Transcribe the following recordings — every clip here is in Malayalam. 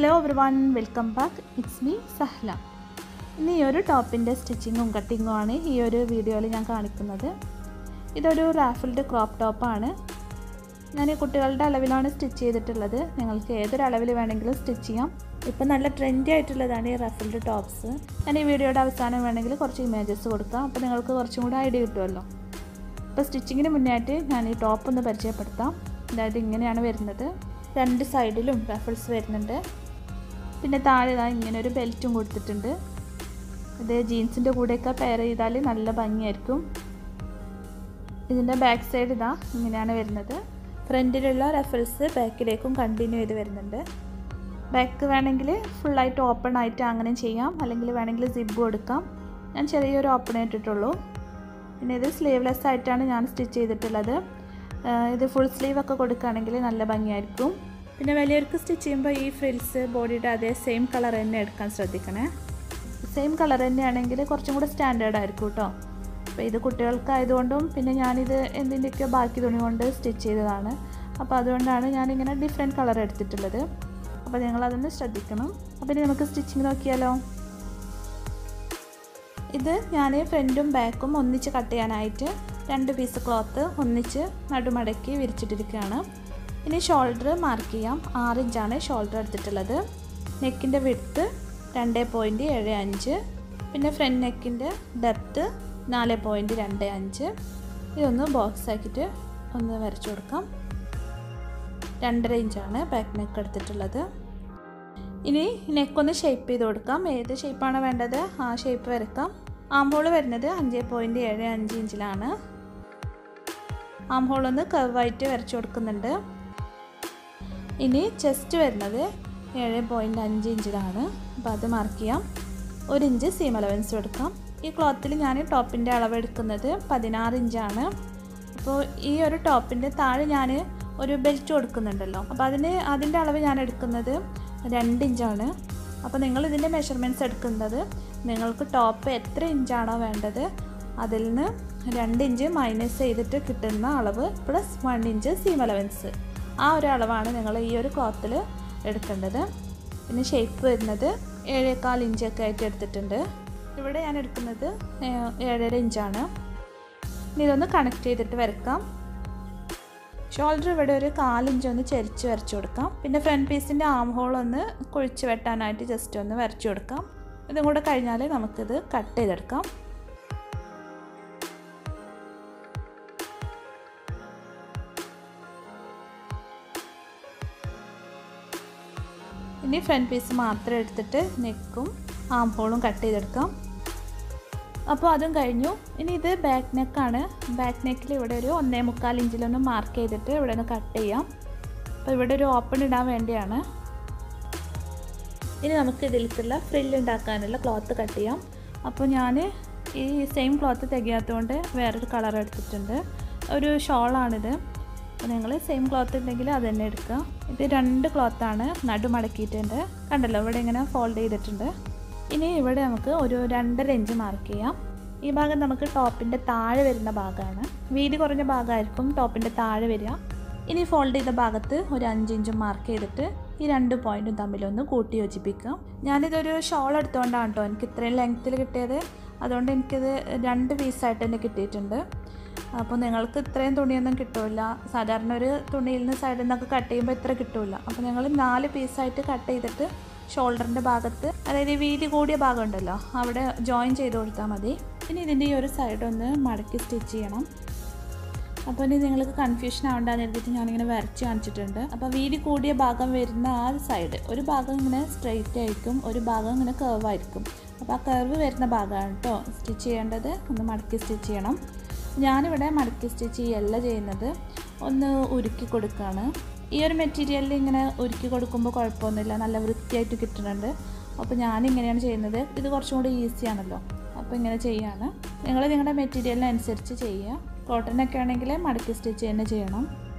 Hello everyone, welcome back. It's me Sahla. ഇന്ന് ഈ ഒരു ടോപ്പിൻ്റെ സ്റ്റിച്ചിങ്ങും കട്ടിങ്ങും ആണ് ഈ ഒരു വീഡിയോയിൽ ഞാൻ കാണിക്കുന്നത്. ഇതൊരു റാഫിൾഡ് ക്രോപ്പ് ടോപ്പാണ്. ഞാൻ ഈ കുട്ടികളുടെ അളവിലാണ് സ്റ്റിച്ച് ചെയ്തിട്ടുള്ളത്. നിങ്ങൾക്ക് ഏതൊരു അളവിൽ വേണമെങ്കിലും സ്റ്റിച്ച് ചെയ്യാം. ഇപ്പോൾ നല്ല ട്രെൻഡി ആയിട്ടുള്ളതാണ് ഈ റഫിൾഡ് ടോപ്സ്. ഞാൻ ഈ വീഡിയോയുടെ അവസാനം വേണമെങ്കിൽ കുറച്ച് ഇമേജസ് കൊടുക്കാം. അപ്പോൾ നിങ്ങൾക്ക് കുറച്ചും കൂടി ഐഡിയ കിട്ടുമല്ലോ. ഇപ്പോൾ സ്റ്റിച്ചിങ്ങിന് മുന്നായിട്ട് ഞാൻ ഈ ടോപ്പ് ഒന്ന് പരിചയപ്പെടുത്താം. അതായത് ഇങ്ങനെയാണ് വരുന്നത്. രണ്ട് സൈഡിലും റഫിൾസ് വരുന്നുണ്ട്. പിന്നെ താഴെ ഇങ്ങനെ ഒരു ബെൽറ്റും കൊടുത്തിട്ടുണ്ട്. ഇത് ജീൻസിൻ്റെ കൂടെയൊക്കെ പെയർ ചെയ്താൽ നല്ല ഭംഗിയായിരിക്കും. ഇതിൻ്റെ ബാക്ക് സൈഡ് ഇങ്ങനെയാണ് വരുന്നത്. ഫ്രണ്ടിലുള്ള റഫിൾസ് ബാക്കിലേക്കും കണ്ടിന്യൂ ചെയ്ത് വരുന്നുണ്ട്. ബാക്ക് വേണമെങ്കിൽ ഫുള്ളായിട്ട് ഓപ്പൺ ആയിട്ട് അങ്ങനെ ചെയ്യാം, അല്ലെങ്കിൽ വേണമെങ്കിൽ സിബ് കൊടുക്കാം. ഞാൻ ചെറിയൊരു ഓപ്പൺ ഇട്ടിട്ടുള്ളൂ. പിന്നെ ഇത് സ്ലീവ്ലെസ് ആയിട്ടാണ് ഞാൻ സ്റ്റിച്ച് ചെയ്തിട്ടുള്ളത്. ഇത് ഫുൾ സ്ലീവ് ഒക്കെ കൊടുക്കുകയാണെങ്കിൽ നല്ല ഭംഗിയായിരിക്കും. പിന്നെ വലിയവർക്ക് സ്റ്റിച്ച് ചെയ്യുമ്പോൾ ഈ ഫ്രിൽസ് ബോഡിയുടെ അതേ സെയിം കളർ തന്നെ എടുക്കാൻ ശ്രദ്ധിക്കണേ. സെയിം കളർ തന്നെയാണെങ്കിൽ കുറച്ചും കൂടെ സ്റ്റാൻഡേർഡ് ആയിരിക്കും കേട്ടോ. അപ്പോൾ ഇത് കുട്ടികൾക്കായതുകൊണ്ടും പിന്നെ ഞാനിത് എന്തിൻ്റെയൊക്കെയോ ബാക്കി തുണി കൊണ്ട് സ്റ്റിച്ച് ചെയ്തതാണ്. അപ്പോൾ അതുകൊണ്ടാണ് ഞാനിങ്ങനെ ഡിഫറെൻറ്റ് കളർ എടുത്തിട്ടുള്ളത്. അപ്പോൾ നിങ്ങളതൊന്ന് ശ്രദ്ധിക്കണം. അപ്പോൾ ഇനി നമുക്ക് സ്റ്റിച്ചിങ് നോക്കിയാലോ. ഇത് ഞാൻ ഫ്രണ്ടും ബാക്കും ഒന്നിച്ച് കട്ട് ചെയ്യാനായിട്ട് 2 പീസ് ക്ലോത്ത് ഒന്നിച്ച് നടുമടക്കി വിരിച്ചിട്ടിരിക്കുകയാണ്. ഇനി ഷോൾഡർ മാർക്ക് ചെയ്യാം. 6 ഇഞ്ചാണ് ഷോൾഡർ എടുത്തിട്ടുള്ളത്. നെക്കിൻ്റെ വിഡ്ത്ത് 2.75. പിന്നെ ഫ്രണ്ട് നെക്കിൻ്റെ ഡെപ്ത്ത് 4.25. ഇതൊന്ന് ബോക്സ് ആക്കിയിട്ട് ഒന്ന് വരച്ചു കൊടുക്കാം. 2.5 ഇഞ്ചാണ് ബാക്ക് നെക്ക് എടുത്തിട്ടുള്ളത്. ഇനി നെക്കൊന്ന് ഷേപ്പ് ചെയ്ത് കൊടുക്കാം. ഏത് ഷേപ്പാണ് വേണ്ടത് ആ ഷേപ്പ് വരക്കാം. ആം ഹോൾ വരുന്നത് 5.75 ഇഞ്ചിലാണ്. ആം ഹോളൊന്ന് കർവായിട്ട് വരച്ചു കൊടുക്കുന്നുണ്ട്. ഇനി ചെസ്റ്റ് വരുന്നത് 7.5 ഇഞ്ചിലാണ്. അപ്പോൾ അത് മാർക്ക് ചെയ്യാം. 1 ഇഞ്ച് സീം അലവൻസ് എടുക്കാം. ഈ ക്ലോത്തിൽ ഞാൻ ടോപ്പിൻ്റെ അളവ് എടുക്കുന്നത് 16 ഇഞ്ചാണ്. അപ്പോൾ ഈ ഒരു ടോപ്പിൻ്റെ താഴെ ഞാൻ ഒരു ബെൽറ്റ് കൊടുക്കുന്നുണ്ടല്ലോ, അപ്പോൾ അതിൻ്റെ അളവ് ഞാൻ എടുക്കുന്നത് 2 ഇഞ്ചാണ്. അപ്പോൾ നിങ്ങൾ ഇതിൻ്റെ മെഷർമെൻറ്റ്സ് എടുക്കുന്നത് നിങ്ങൾക്ക് ടോപ്പ് എത്ര ഇഞ്ചാണോ വേണ്ടത് അതിൽ നിന്ന് 2 ഇഞ്ച് മൈനസ് ചെയ്തിട്ട് കിട്ടുന്ന അളവ് പ്ലസ് 1 ഇഞ്ച് സീം അലവൻസ്, ആ ഒരു അളവാണ് നിങ്ങൾ ഈ ഒരു ക്ലോത്തിൽ എടുക്കേണ്ടത്. പിന്നെ ഷേപ്പ് വരുന്നത് 7.25 ഇഞ്ചൊക്കെ ആയിട്ട് എടുത്തിട്ടുണ്ട്. ഇവിടെ ഞാൻ എടുക്കുന്നത് 7.5 ഇഞ്ചാണ്. ഇനി ഇതൊന്ന് കണക്ട് ചെയ്തിട്ട് വരക്കാം. ഷോൾഡർ ഇവിടെ ഒരു 4 ഇഞ്ച് ഒന്ന് ചെരിച്ച് വരച്ചു കൊടുക്കാം. പിന്നെ ഫ്രണ്ട് പീസിൻ്റെ ആം ഹോൾ ഒന്ന് കുഴിച്ച് വെട്ടാനായിട്ട് ജസ്റ്റ് ഒന്ന് വരച്ചു കൊടുക്കാം. ഇതും കൂടെ കഴിഞ്ഞാൽ നമുക്കിത് കട്ട് ചെയ്തെടുക്കാം. ഇനി ഫ്രണ്ട് പീസ് മാത്രം എടുത്തിട്ട് നെക്കും ആം ഹോളും കട്ട് ചെയ്തെടുക്കാം. അപ്പോൾ അതും കഴിഞ്ഞു. ഇനി ഇത് ബാക്ക് നെക്കാണ്. ബാക്ക് നെക്കിൽ ഇവിടെ ഒരു 1.25 ഇഞ്ചിലൊന്ന് മാർക്ക് ചെയ്തിട്ട് ഇവിടെ ഒന്ന് കട്ട് ചെയ്യാം. അപ്പോൾ ഇവിടെ ഒരു ഓപ്പൺ ഇടാൻ വേണ്ടിയാണ്. ഇനി നമുക്ക് ഇതിലേക്കുള്ള ഫ്രില്ല് ഉണ്ടാക്കാനുള്ള ക്ലോത്ത് കട്ട് ചെയ്യാം. അപ്പോൾ ഞാൻ ഈ സെയിം ക്ലോത്ത് തികയാത്തതുകൊണ്ട് വേറൊരു കളർ എടുത്തിട്ടുണ്ട്. ഒരു ഷോളാണിത്. അപ്പോൾ നിങ്ങൾ സെയിം ക്ലോത്ത് ഉണ്ടെങ്കിൽ അത് തന്നെ എടുക്കുക. ഇത് 2 ക്ലോത്താണ് നടുമടക്കിയിട്ടുണ്ട്. കണ്ടല്ലോ, ഇവിടെ ഇങ്ങനെ ഫോൾഡ് ചെയ്തിട്ടുണ്ട്. ഇനി ഇവിടെ നമുക്ക് ഒരു 2.5 ഇഞ്ച് മാർക്ക് ചെയ്യാം. ഈ ഭാഗം നമുക്ക് ടോപ്പിൻ്റെ താഴെ വരുന്ന ഭാഗമാണ്. വീതി കുറഞ്ഞ ഭാഗമായിരിക്കും ടോപ്പിൻ്റെ താഴെ വരിക. ഇനി ഫോൾഡ് ചെയ്ത ഭാഗത്ത് ഒരു 5 ഇഞ്ച് മാർക്ക് ചെയ്തിട്ട് ഈ 2 പോയിൻറ്റും തമ്മിലൊന്ന് കൂട്ടി യോജിപ്പിക്കാം. ഞാനിതൊരു ഷോൾ എടുത്തുകൊണ്ടാണ് കേട്ടോ എനിക്ക് ഇത്രയും ലെങ്ത്തിൽ കിട്ടിയത്. അതുകൊണ്ട് എനിക്കിത് 2 പീസായിട്ട് തന്നെ കിട്ടിയിട്ടുണ്ട്. അപ്പോൾ നിങ്ങൾക്ക് ഇത്രയും തുണിയൊന്നും കിട്ടില്ല. സാധാരണ ഒരു തുണിയിൽ നിന്ന് സൈഡിൽ നിന്നൊക്കെ കട്ട് ചെയ്യുമ്പോൾ ഇത്ര കിട്ടില്ല. അപ്പോൾ നിങ്ങൾ 4 പീസായിട്ട് കട്ട് ചെയ്തിട്ട് ഷോൾഡറിൻ്റെ ഭാഗത്ത്, അതായത് വീതി കൂടിയ ഭാഗം ഉണ്ടല്ലോ, അവിടെ ജോയിൻ ചെയ്ത് കൊടുത്താൽ മതി. പിന്നെ ഇതിൻ്റെ ഈ ഒരു സൈഡ് ഒന്ന് മടക്കി സ്റ്റിച്ച് ചെയ്യണം. അപ്പോൾ ഇനി നിങ്ങൾക്ക് കൺഫ്യൂഷൻ ആവേണ്ടെന്ന് എഴുതിയിട്ട് ഞാനിങ്ങനെ വരച്ച് കാണിച്ചിട്ടുണ്ട്. അപ്പോൾ വീതി കൂടിയ ഭാഗം വരുന്ന ആ സൈഡ്, ഒരു ഭാഗം ഇങ്ങനെ സ്ട്രെയിറ്റ് ആയിരിക്കും, ഒരു ഭാഗം ഇങ്ങനെ കർവായിരിക്കും. അപ്പോൾ ആ കർവ് വരുന്ന ഭാഗമാണ് കേട്ടോ സ്റ്റിച്ച് ചെയ്യേണ്ടത്. ഒന്ന് മടക്കി സ്റ്റിച്ച് ചെയ്യണം. ഞാനിവിടെ മടക്കി സ്റ്റിച്ച് ചെയ്യല്ല ചെയ്യുന്നത്, ഒന്ന് ഉരുക്കി കൊടുക്കുകയാണ്. ഈ ഒരു മെറ്റീരിയലിൽ ഇങ്ങനെ ഉരുക്കി കൊടുക്കുമ്പോൾ കുഴപ്പമൊന്നുമില്ല, നല്ല വൃത്തിയായിട്ട് കിട്ടുന്നുണ്ട്. അപ്പോൾ ഞാനിങ്ങനെയാണ് ചെയ്യുന്നത്. ഇത് കുറച്ചും കൂടി ഈസിയാണല്ലോ, അപ്പോൾ ഇങ്ങനെ ചെയ്യുകയാണ്. നിങ്ങൾ നിങ്ങളുടെ മെറ്റീരിയലിനനുസരിച്ച് ചെയ്യുക. കോട്ടനൊക്കെ ആണെങ്കിൽ മടക്കി സ്റ്റിച്ച് തന്നെ ചെയ്യണം.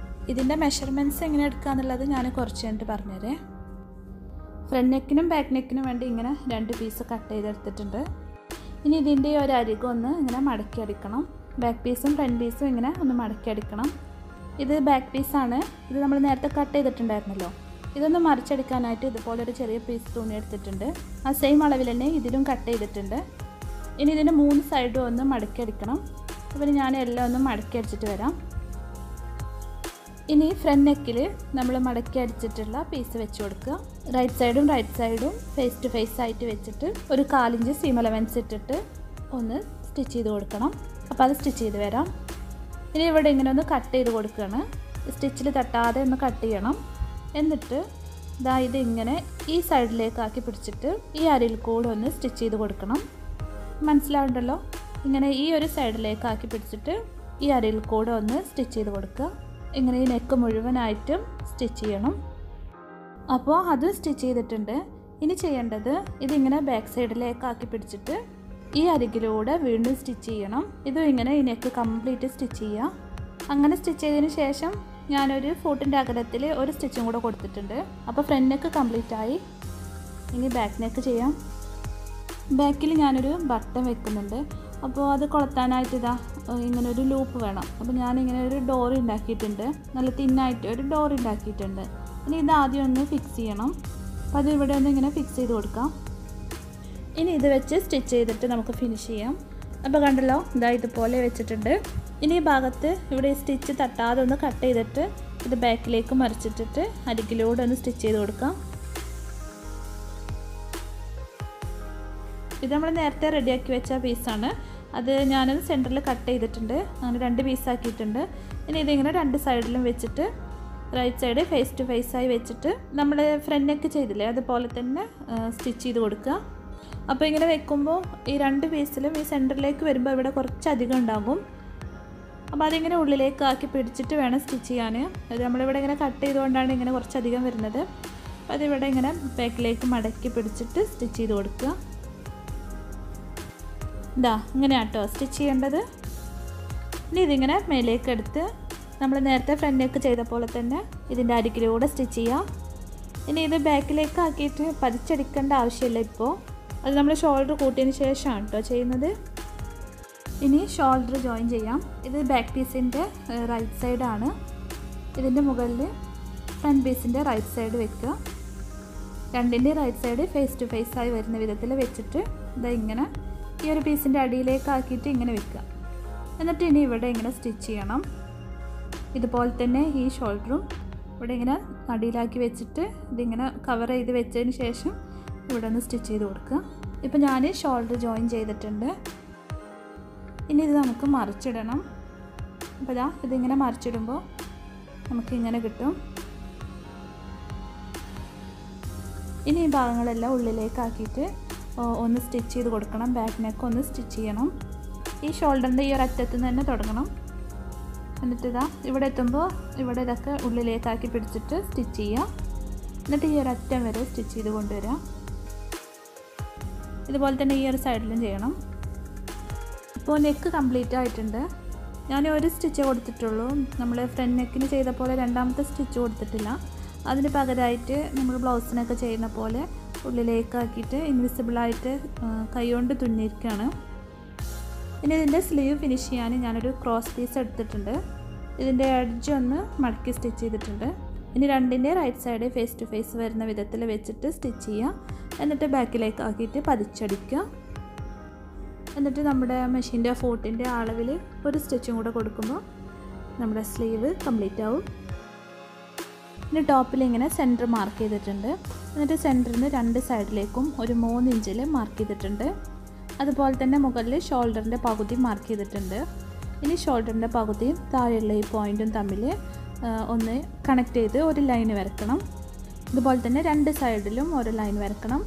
ഇതിൻ്റെ മെഷർമെൻറ്റ്സ് എങ്ങനെ എടുക്കുക എന്നുള്ളത് ഞാൻ കുറച്ച് കഴിഞ്ഞിട്ട് പറഞ്ഞുതരേ. ഫ്രണ്ട് നെക്കിനും ബാക്ക് നെക്കിനും വേണ്ടി ഇങ്ങനെ 2 പീസ് കട്ട് ചെയ്തെടുത്തിട്ടുണ്ട്. ഇനി ഇതിൻ്റെ ഒരു അരികം ഒന്ന് ഇങ്ങനെ മടക്കി അടിക്കണം. ബാക്ക് പീസും ഫ്രണ്ട് പീസും ഇങ്ങനെ ഒന്ന് മടക്കി അടിക്കണം. ഇത് ബാക്ക് പീസാണ്. ഇത് നമ്മൾ നേരത്തെ കട്ട് ചെയ്തിട്ടുണ്ടായിരുന്നല്ലോ, ഇതൊന്ന് മറിച്ചെടുക്കാനായിട്ട് ഇതുപോലൊരു ചെറിയ പീസ് തുണി എടുത്തിട്ടുണ്ട്. ആ സെയിം അളവിൽ തന്നെ ഇതിലും കട്ട് ചെയ്തിട്ടുണ്ട്. ഇനി ഇതിൻ്റെ 3 സൈഡും ഒന്ന് മടക്കി അടിക്കണം. അപ്പോൾ ഞാൻ എല്ലാം ഒന്ന് മടക്കി അടിച്ചിട്ട് വരാം. ഇനി ഫ്രണ്ട് നെക്കിൽ നമ്മൾ മടക്കി അടിച്ചിട്ടുള്ള പീസ് വെച്ച് കൊടുക്കുക. റൈറ്റ് സൈഡും ഫേസ് ടു ഫേസ് ആയിട്ട് വെച്ചിട്ട് ഒരു 1/4 ഇഞ്ച് സീം അലവൻസ് ഇട്ടിട്ട് ഒന്ന് സ്റ്റിച്ച് ചെയ്ത് കൊടുക്കണം. അപ്പോൾ അത് സ്റ്റിച്ച് ചെയ്ത് വരാം. ഇനി ഇവിടെ ഇങ്ങനെ ഒന്ന് കട്ട് ചെയ്ത് കൊടുക്കുകയാണ്. സ്റ്റിച്ചിൽ തട്ടാതെ ഒന്ന് കട്ട് ചെയ്യണം. എന്നിട്ട് ഇത് ഇങ്ങനെ ഈ സൈഡിലേക്കാക്കി പിടിച്ചിട്ട് ഈ അരയിൽ കൂടെ ഒന്ന് സ്റ്റിച്ച് ചെയ്ത് കൊടുക്കണം. മനസ്സിലാവുണ്ടല്ലോ? ഇങ്ങനെ ഈ ഒരു സൈഡിലേക്കാക്കി പിടിച്ചിട്ട് ഈ അരയിൽ കൂടെ ഒന്ന് സ്റ്റിച്ച് ചെയ്ത് കൊടുക്കുക. ഇങ്ങനെ ഈ നെക്ക് മുഴുവനായിട്ടും സ്റ്റിച്ച് ചെയ്യണം. അപ്പോൾ അത് സ്റ്റിച്ച് ചെയ്തിട്ടുണ്ട്. ഇനി ചെയ്യേണ്ടത് ഇതിങ്ങനെ ബാക്ക് സൈഡിലേക്കാക്കി പിടിച്ചിട്ട് ഈ അരികിലൂടെ വീണ്ടും സ്റ്റിച്ച് ചെയ്യണം. ഇതും ഇങ്ങനെ ഈ നെക്ക് കംപ്ലീറ്റ് സ്റ്റിച്ച് ചെയ്യുക. അങ്ങനെ സ്റ്റിച്ച് ചെയ്തതിന് ശേഷം ഞാനൊരു ഫൂട്ടിൻ്റെ അകലത്തിൽ ഒരു സ്റ്റിച്ചും കൂടെ കൊടുത്തിട്ടുണ്ട്. അപ്പോൾ ഫ്രണ്ട് നെക്ക് കംപ്ലീറ്റ് ആയി. ഇനി ബാക്ക് നെക്ക് ചെയ്യാം. ബാക്കിൽ ഞാനൊരു ബട്ടൺ വെക്കുന്നുണ്ട്. അപ്പോൾ അത് കൊളുത്താനായിട്ട് ഇങ്ങനെ ഒരു ലൂപ്പ് വേണം. അപ്പോൾ ഞാനിങ്ങനെ ഒരു ഡോർ ഉണ്ടാക്കിയിട്ടുണ്ട്. നല്ല തിന്നായിട്ട് ഒരു ഡോർ ഉണ്ടാക്കിയിട്ടുണ്ട്. ഇനി ഇത് ആദ്യം ഒന്ന് ഫിക്സ് ചെയ്യണം. അപ്പോൾ അത് ഇവിടെ ഒന്ന് ഇങ്ങനെ ഫിക്സ് ചെയ്ത് കൊടുക്കാം. ഇനി ഇത് വെച്ച് സ്റ്റിച്ച് ചെയ്തിട്ട് നമുക്ക് ഫിനിഷ് ചെയ്യാം. അപ്പോൾ കണ്ടല്ലോ, ഇതുപോലെ വെച്ചിട്ടുണ്ട്. ഇനി ഈ ഭാഗത്ത് ഇവിടെ സ്റ്റിച്ച് തട്ടാതെ ഒന്ന് കട്ട് ചെയ്തിട്ട് ഇത് ബാക്കിലേക്ക് മറിച്ചിട്ടിട്ട് അരികിലൂടെ ഒന്ന് സ്റ്റിച്ച് ചെയ്ത് കൊടുക്കാം. ഇത് നമ്മൾ നേരത്തെ റെഡിയാക്കി വെച്ച പീസാണ്. അത് ഞാനത് സെൻറ്ററിൽ കട്ട് ചെയ്തിട്ടുണ്ട്. അങ്ങനെ 2 പീസാക്കിയിട്ടുണ്ട്. ഇനി ഇതിങ്ങനെ 2 സൈഡിലും വെച്ചിട്ട് right side face to face ആയി വെച്ചിട്ട് നമ്മൾ ഫ്രണ്ട് നെക്ക് ചെയ്തില്ലേ അതുപോലെ തന്നെ സ്റ്റിച്ച് ചെയ്ത് കൊടുക്കുക. അപ്പോൾ ഇങ്ങനെ വെക്കുമ്പോൾ ഈ 2 പീസിലും ഈ സെൻറ്ററിലേക്ക് വരുമ്പോൾ ഇവിടെ കുറച്ചധികം ഉണ്ടാകും. അപ്പോൾ അതിങ്ങനെ ഉള്ളിലേക്ക് ആക്കി പിടിച്ചിട്ട് വേണം സ്റ്റിച്ച് ചെയ്യാൻ. അത് നമ്മളിവിടെ ഇങ്ങനെ കട്ട് ചെയ്തുകൊണ്ടാണ് ഇങ്ങനെ കുറച്ചധികം വരുന്നത്. അപ്പോൾ അതിവിടെ ഇങ്ങനെ ബാക്കിലേക്ക് മടക്കി പിടിച്ചിട്ട് സ്റ്റിച്ച് ചെയ്ത് കൊടുക്കുക. ഇങ്ങനെയാണ് കേട്ടോ സ്റ്റിച്ച് ചെയ്യേണ്ടത്. ഇനി ഇതിങ്ങനെ മേലേക്ക് എടുത്ത് നമ്മൾ നേരത്തെ ഫ്രണ്ട് നെക്ക് ചെയ്ത പോലെ തന്നെ ഇതിൻ്റെ അരികിലൂടെ സ്റ്റിച്ച് ചെയ്യാം. ഇനി ഇത് ബാക്കിലേക്ക് ആക്കിയിട്ട് പതിച്ചടിക്കേണ്ട ആവശ്യമില്ല. ഇപ്പോൾ അത് നമ്മൾ ഷോൾഡർ കൂട്ടിയതിന് ശേഷമാണ് കേട്ടോ ചെയ്യുന്നത്. ഇനി ഷോൾഡർ ജോയിൻ ചെയ്യാം. ഇത് ബാക്ക് പീസിൻ്റെ റൈറ്റ് സൈഡാണ്. ഇതിൻ്റെ മുകളിൽ ഫ്രണ്ട് പീസിൻ്റെ റൈറ്റ് സൈഡ് വെക്കുക. രണ്ടിൻ്റെ right side face to face ആയി വരുന്ന വിധത്തിൽ വെച്ചിട്ട് ഇങ്ങനെ ഈ ഒരു പീസിൻ്റെ അടിയിലേക്ക് ആക്കിയിട്ട് ഇങ്ങനെ വെക്കുക. എന്നിട്ട് ഇനി ഇവിടെ ഇങ്ങനെ സ്റ്റിച്ച് ചെയ്യണം. ഇതുപോലെ തന്നെ ഈ ഷോൾഡറും ഇവിടെ ഇങ്ങനെ അടിയിലാക്കി വെച്ചിട്ട് ഇതിങ്ങനെ കവർ ചെയ്ത് വെച്ചതിന് ശേഷം ഇവിടെ ഒന്ന് സ്റ്റിച്ച് ചെയ്ത് കൊടുക്കുക. ഇപ്പോൾ ഞാൻ ഷോൾഡർ ജോയിൻ ചെയ്തിട്ടുണ്ട്. ഇനി ഇത് നമുക്ക് മറിച്ചിടണം. അപ്പോൾ ഇതിങ്ങനെ മറിച്ചിടുമ്പോൾ നമുക്കിങ്ങനെ കിട്ടും. ഇനി ഈ ഭാഗങ്ങളെല്ലാം ഉള്ളിലേക്കാക്കിയിട്ട് ഒന്ന് സ്റ്റിച്ച് ചെയ്ത് കൊടുക്കണം. ബാക്ക് നെക്ക് ഒന്ന് സ്റ്റിച്ച് ചെയ്യണം. ഈ ഷോൾഡറിൻ്റെ ഈ ഒരു അറ്റത്ത് നിന്ന് തന്നെ തുടങ്ങണം. എന്നിട്ട് ഇവിടെ എത്തുമ്പോൾ ഇവിടെ ഇതൊക്കെ ഉള്ളിലേക്കാക്കി പിടിച്ചിട്ട് സ്റ്റിച്ച് ചെയ്യുക. എന്നിട്ട് ഈ ഒരു അറ്റം വരെ സ്റ്റിച്ച് ചെയ്ത് കൊണ്ടുവരിക. ഇതുപോലെ തന്നെ ഈ ഒരു സൈഡിലും ചെയ്യണം. ഇപ്പോൾ നെക്ക് കംപ്ലീറ്റ് ആയിട്ടുണ്ട്. ഞാൻ ഒരു സ്റ്റിച്ച് കൊടുത്തിട്ടുള്ളൂ. നമ്മൾ ഫ്രണ്ട് നെക്കിന് ചെയ്ത പോലെ രണ്ടാമത്തെ സ്റ്റിച്ച് കൊടുത്തിട്ടില്ല. അതിന് പകരമായിട്ട് നമ്മൾ ബ്ലൗസിനൊക്കെ ചെയ്യുന്ന പോലെ ഉള്ളിലേക്കാക്കിയിട്ട് ഇൻവിസിബിളായിട്ട് കൈകൊണ്ട് തുന്നിയിരിക്കുകയാണ്. ഇനി ഇതിൻ്റെ സ്ലീവ് ഫിനിഷ് ചെയ്യാൻ ഞാനൊരു ക്രോസ് പീസ് എടുത്തിട്ടുണ്ട്. ഇതിൻ്റെ എഡ്ജ് ഒന്ന് മടക്കി സ്റ്റിച്ച് ചെയ്തിട്ടുണ്ട്. ഇനി രണ്ടിൻ്റെ right side face to face വരുന്ന വിധത്തിൽ വെച്ചിട്ട് സ്റ്റിച്ച് ചെയ്യുക. എന്നിട്ട് ബാക്കിലേക്ക് ആക്കിയിട്ട് പതിച്ചടിക്കുക. എന്നിട്ട് നമ്മുടെ മെഷീൻ്റെ ഫോട്ടിൻ്റെ അളവിൽ ഒരു സ്റ്റിച്ചും കൂടെ കൊടുക്കുമ്പോൾ നമ്മുടെ സ്ലീവ് കംപ്ലീറ്റ് ആവും. ഇനി ടോപ്പിൽ ഇങ്ങനെ സെൻറ്റർ മാർക്ക് ചെയ്തിട്ടുണ്ട്. എന്നിട്ട് സെൻറ്ററിൽ നിന്ന് 2 സൈഡിലേക്കും ഒരു 3 ഇഞ്ചിൽ മാർക്ക് ചെയ്തിട്ടുണ്ട്. അതുപോലെ തന്നെ മുകളിൽ ഷോൾഡറിൻ്റെ പകുതി മാർക്ക് ചെയ്തിട്ടുണ്ട്. ഇനി ഷോൾഡറിൻ്റെ പകുതിയും താഴെയുള്ള ഈ പോയിൻറ്റും തമ്മിൽ ഒന്ന് കണക്ട് ചെയ്ത് ഒരു ലൈൻ വരക്കണം. ഇതുപോലെ തന്നെ 2 സൈഡിലും ഒരു ലൈൻ വരക്കണം.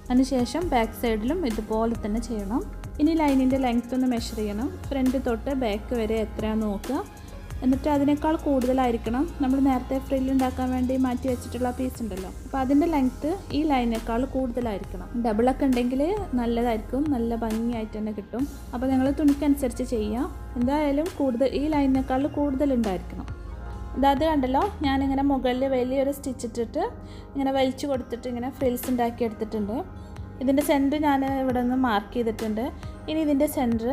അതിനുശേഷം ബാക്ക് സൈഡിലും ഇതുപോലെ തന്നെ ചെയ്യണം. ഇനി ലൈനിൻ്റെ ലെങ്ത്ത് ഒന്ന് മെഷർ ചെയ്യണം. ഫ്രണ്ട് തൊട്ട് ബാക്ക് വരെ എത്രയാണെന്ന് നോക്കുക. എന്നിട്ട് അതിനേക്കാൾ കൂടുതലായിരിക്കണം. നമ്മൾ നേരത്തെ ഫ്രില്ലുണ്ടാക്കാൻ വേണ്ടി മാറ്റി വെച്ചിട്ടുള്ള പീസ് ഉണ്ടല്ലോ, അപ്പോൾ അതിൻ്റെ ലെങ്ത്ത് ഈ ലൈനേക്കാൾ കൂടുതലായിരിക്കണം. ഡബിളൊക്കെ ഉണ്ടെങ്കിൽ നല്ലതായിരിക്കും, നല്ല ഭംഗിയായിട്ട് തന്നെ കിട്ടും. അപ്പോൾ നിങ്ങൾ തുണിക്കനുസരിച്ച് ചെയ്യുക. എന്തായാലും ഈ ലൈനിനേക്കാൾ കൂടുതലുണ്ടായിരിക്കണം. അത് കണ്ടല്ലോ, ഞാനിങ്ങനെ മുകളിൽ വലിയൊരു സ്റ്റിച്ച് ഇട്ടിട്ട് ഇങ്ങനെ വലിച്ചു കൊടുത്തിട്ട് ഇങ്ങനെ ഫ്രിൽസ് ഉണ്ടാക്കി എടുത്തിട്ടുണ്ട്. ഇതിൻ്റെ സെൻറ്റർ ഞാൻ ഇവിടെ നിന്ന് മാർക്ക് ചെയ്തിട്ടുണ്ട്. ഇനി ഇതിൻ്റെ സെൻറ്റർ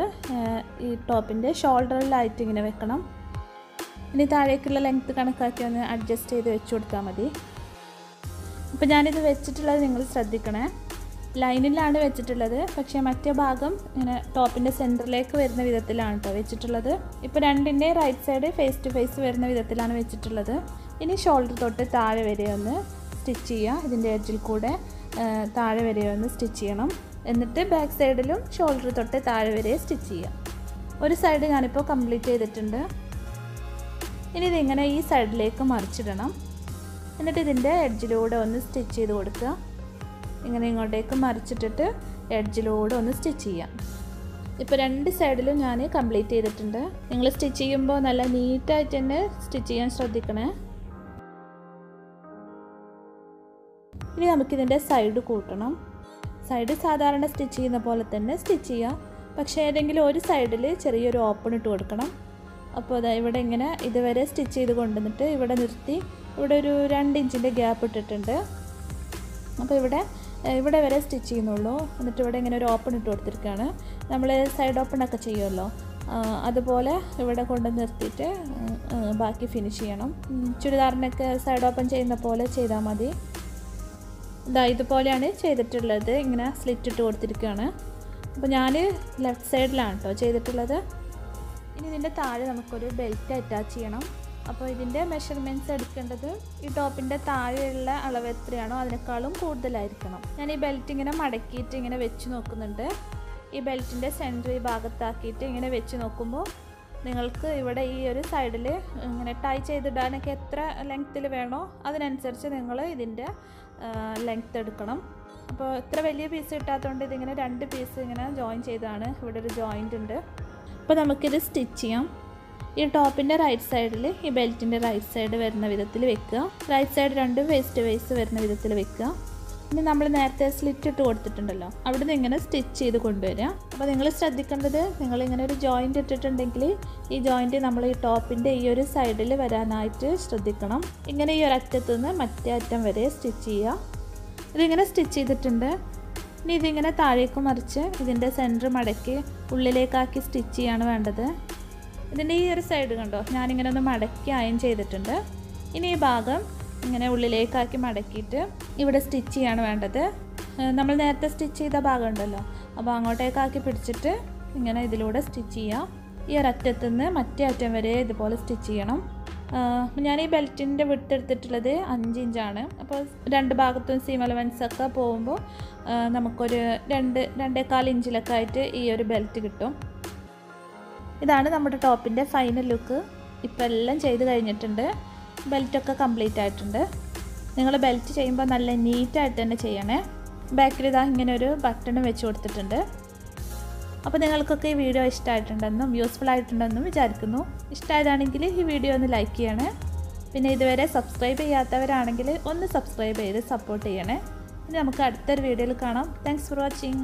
ഈ ടോപ്പിൻ്റെ ഷോൾഡറിലായിട്ട് ഇങ്ങനെ വെക്കണം. ഇനി താഴേക്കുള്ള ലെങ്ത്ത് കണക്കാക്കി ഒന്ന് അഡ്ജസ്റ്റ് ചെയ്ത് വെച്ച് കൊടുത്താൽ മതി. അപ്പോൾ ഞാനിത് വെച്ചിട്ടുള്ളത് നിങ്ങൾ ശ്രദ്ധിക്കണേ. ലൈനിലാണ് വെച്ചിട്ടുള്ളത്, പക്ഷേ മറ്റേ ഭാഗം ഇങ്ങനെ ടോപ്പിൻ്റെ സെൻറ്ററിലേക്ക് വരുന്ന വിധത്തിലാണ് കേട്ടോ വെച്ചിട്ടുള്ളത്. ഇപ്പോൾ രണ്ടിൻ്റെ right side face to face വരുന്ന വിധത്തിലാണ് വെച്ചിട്ടുള്ളത്. ഇനി ഷോൾഡർ തൊട്ട് താഴെ വരെ ഒന്ന് സ്റ്റിച്ച് ചെയ്യുക. ഇതിൻ്റെ എഡ്ജിൽ കൂടെ താഴെ വരെ ഒന്ന് സ്റ്റിച്ച് ചെയ്യണം. എന്നിട്ട് ബാക്ക് സൈഡിലും ഷോൾഡർ തൊട്ട് താഴെ വരെ സ്റ്റിച്ച് ചെയ്യുക. ഒരു സൈഡ് ഞാനിപ്പോൾ കംപ്ലീറ്റ് ചെയ്തിട്ടുണ്ട്. ഇനി ഇതിങ്ങനെ ഈ സൈഡിലേക്ക് മറിച്ചിടണം. എന്നിട്ട് ഇതിൻ്റെ എഡ്ജിലൂടെ ഒന്ന് സ്റ്റിച്ച് ചെയ്ത് കൊടുക്കുക. ഇങ്ങനെ ഇങ്ങോട്ടേക്ക് മറിച്ചിട്ടിട്ട് എഡ്ജിലൂടെ ഒന്ന് സ്റ്റിച്ച് ചെയ്യാം. ഇപ്പോൾ രണ്ട് സൈഡിലും ഞാൻ കംപ്ലീറ്റ് ചെയ്തിട്ടുണ്ട്. നിങ്ങൾ സ്റ്റിച്ച് ചെയ്യുമ്പോൾ നല്ല നീറ്റായിട്ട് തന്നെ സ്റ്റിച്ച് ചെയ്യാൻ ശ്രദ്ധിക്കണേ. ഇനി നമുക്കിതിൻ്റെ സൈഡ് കൂട്ടണം. സൈഡ് സാധാരണ സ്റ്റിച്ച് ചെയ്യുന്ന പോലെ തന്നെ സ്റ്റിച്ച് ചെയ്യാം, പക്ഷേ ഏതെങ്കിലും ഒരു സൈഡിൽ ചെറിയൊരു ഓപ്പൺ ഇട്ട് കൊടുക്കണം. അപ്പോൾ അതാ ഇവിടെ ഇങ്ങനെ ഇതുവരെ സ്റ്റിച്ച് ചെയ്ത് കൊണ്ടുവന്നിട്ട് ഇവിടെ നിർത്തി ഇവിടെ ഒരു 2 ഇഞ്ചിൻ്റെ ഗ്യാപ്പ് ഇട്ടിട്ടുണ്ട്. അപ്പോൾ ഇവിടെ വരെ സ്റ്റിച്ച് ചെയ്യുന്നുള്ളൂ. എന്നിട്ട് ഇവിടെ ഇങ്ങനെ ഒരു ഓപ്പൺ ഇട്ട് കൊടുത്തിരിക്കുകയാണ്. നമ്മൾ സൈഡ് ഓപ്പൺ ഒക്കെ ചെയ്യുമല്ലോ, അതുപോലെ ഇവിടെ കൊണ്ട് നിർത്തിയിട്ട് ബാക്കി ഫിനിഷ് ചെയ്യണം. ചുരിദാറിനൊക്കെ സൈഡ് ഓപ്പൺ ചെയ്യുന്ന പോലെ ചെയ്താൽ മതി. ഇതുപോലെയാണ് ചെയ്തിട്ടുള്ളത്. ഇങ്ങനെ സ്ലിറ്റ് ഇട്ട് കൊടുത്തിരിക്കുകയാണ്. അപ്പോൾ ഞാൻ ലെഫ്റ്റ് സൈഡിലാണ് കേട്ടോ ചെയ്തിട്ടുള്ളത്. ഇനി ഇതിൻ്റെ താഴെ നമുക്കൊരു ബെൽറ്റ് അറ്റാച്ച് ചെയ്യണം. അപ്പോൾ ഇതിൻ്റെ മെഷർമെൻറ്റ്സ് എടുക്കേണ്ടത് ഈ ടോപ്പിൻ്റെ താഴെയുള്ള അളവ് എത്രയാണോ അതിനേക്കാളും കൂടുതലായിരിക്കണം. ഞാൻ ഈ ബെൽറ്റ് ഇങ്ങനെ മടക്കിയിട്ട് ഇങ്ങനെ വെച്ച് നോക്കുന്നുണ്ട്. ഈ ബെൽറ്റിൻ്റെ സെൻറ്റർ ഈ ഭാഗത്താക്കിയിട്ട് ഇങ്ങനെ വെച്ച് നോക്കുമ്പോൾ നിങ്ങൾക്ക് ഇവിടെ ഈ ഒരു സൈഡിൽ ഇങ്ങനെ ടൈ ചെയ്തിടാനൊക്കെ എത്ര ലെങ്ത്തിൽ വേണോ അതിനനുസരിച്ച് നിങ്ങൾ ഇതിൻ്റെ ലെങ്ത്ത് എടുക്കണം. അപ്പോൾ ഇത്ര വലിയ പീസ് കിട്ടാത്തതുകൊണ്ട് ഇതിങ്ങനെ 2 പീസ് ഇങ്ങനെ ജോയിൻ ചെയ്താണ്. ഇവിടെ ഒരു ജോയിൻ്റ് ഉണ്ട്. അപ്പോൾ നമുക്കിത് സ്റ്റിച്ച് ചെയ്യാം. ഈ ടോപ്പിൻ്റെ റൈറ്റ് സൈഡിൽ ഈ ബെൽറ്റിൻ്റെ റൈറ്റ് സൈഡ് വരുന്ന വിധത്തിൽ വെക്കുക. റൈറ്റ് സൈഡ് രണ്ടും വേസ്റ്റ് ടു വേസ്റ്റ് വരുന്ന വിധത്തിൽ വെക്കുക. ഇനി നമ്മൾ നേരത്തെ സ്ലിറ്റ് ഇട്ട് കൊടുത്തിട്ടുണ്ടല്ലോ, അവിടെ നിന്ന് ഇങ്ങനെ സ്റ്റിച്ച് ചെയ്ത് കൊണ്ടുവരിക. അപ്പോൾ നിങ്ങൾ ശ്രദ്ധിക്കേണ്ടത്, നിങ്ങളിങ്ങനെ ഒരു ജോയിൻ്റ് ഇട്ടിട്ടുണ്ടെങ്കിൽ ഈ ജോയിൻ്റ് നമ്മൾ ഈ ടോപ്പിൻ്റെ ഈ ഒരു സൈഡിൽ വരാനായിട്ട് ശ്രദ്ധിക്കണം. ഇങ്ങനെ ഈ ഒരു അറ്റത്തു നിന്ന് മറ്റേ അറ്റം വരെ സ്റ്റിച്ച് ചെയ്യുക. ഇതിങ്ങനെ സ്റ്റിച്ച് ചെയ്തിട്ടുണ്ട്. ഇനി ഇതിങ്ങനെ താഴേക്ക് മറിച്ച് ഇതിൻ്റെ സെൻറ്റർ മടക്കി ഉള്ളിലേക്കാക്കി സ്റ്റിച്ച് ചെയ്യാണ് വേണ്ടത്. ഇതിൻ്റെ ഈ ഒരു സൈഡ് കണ്ടോ, ഞാനിങ്ങനെ ഒന്ന് മടക്കി അയൺ ചെയ്തിട്ടുണ്ട്. ഇനി ഈ ഭാഗം ഇങ്ങനെ ഉള്ളിലേക്കാക്കി മടക്കിയിട്ട് ഇവിടെ സ്റ്റിച്ച് ചെയ്യാണ് വേണ്ടത്. നമ്മൾ നേരത്തെ സ്റ്റിച്ച് ചെയ്ത ഭാഗം ഉണ്ടല്ലോ, അപ്പോൾ അങ്ങോട്ടേക്കാക്കി പിടിച്ചിട്ട് ഇങ്ങനെ ഇതിലൂടെ സ്റ്റിച്ച് ചെയ്യാം. ഈ ഒരറ്റത്തു നിന്ന് മറ്റേ അറ്റം വരെ ഇതുപോലെ സ്റ്റിച്ച് ചെയ്യണം. ഞാൻ ഈ ബെൽറ്റിൻ്റെ വിട്ട് എടുത്തിട്ടുള്ളത് 5 ഇഞ്ചാണ്. അപ്പോൾ 2 ഭാഗത്തും സീം അലവൻസ് ഒക്കെ പോകുമ്പോൾ നമുക്കൊരു 2-2.25 ഇഞ്ചിലൊക്കെ ആയിട്ട് ഈ ഒരു ബെൽറ്റ് കിട്ടും. ഇതാണ് നമ്മുടെ ടോപ്പിൻ്റെ ഫൈനൽ ലുക്ക്. ഇപ്പോൾ എല്ലാം ചെയ്ത് കഴിഞ്ഞിട്ടുണ്ട്. ബെൽറ്റൊക്കെ കംപ്ലീറ്റ് ആയിട്ടുണ്ട്. നിങ്ങൾ ബെൽറ്റ് ചെയ്യുമ്പോൾ നല്ല നീറ്റായിട്ട് തന്നെ ചെയ്യണേ. ബാക്കിൽ ഇതാ ഇങ്ങനെ ഒരു ബട്ടണും വെച്ച് കൊടുത്തിട്ടുണ്ട്. അപ്പോൾ നിങ്ങൾക്കൊക്കെ ഈ വീഡിയോ ഇഷ്ടമായിട്ടുണ്ടെന്നും യൂസ്ഫുൾ ആയിട്ടുണ്ടെന്നും വിചാരിക്കുന്നു. ഇഷ്ടമായതാണെങ്കിൽ ഈ വീഡിയോ ഒന്ന് ലൈക്ക് ചെയ്യണേ. പിന്നെ ഇതുവരെ സബ്സ്ക്രൈബ് ചെയ്യാത്തവരാണെങ്കിൽ ഒന്ന് സബ്സ്ക്രൈബ് ചെയ്ത് സപ്പോർട്ട് ചെയ്യണേ. ഇനി നമുക്ക് അടുത്തൊരു വീഡിയോയിൽ കാണാം. Thanks for watching.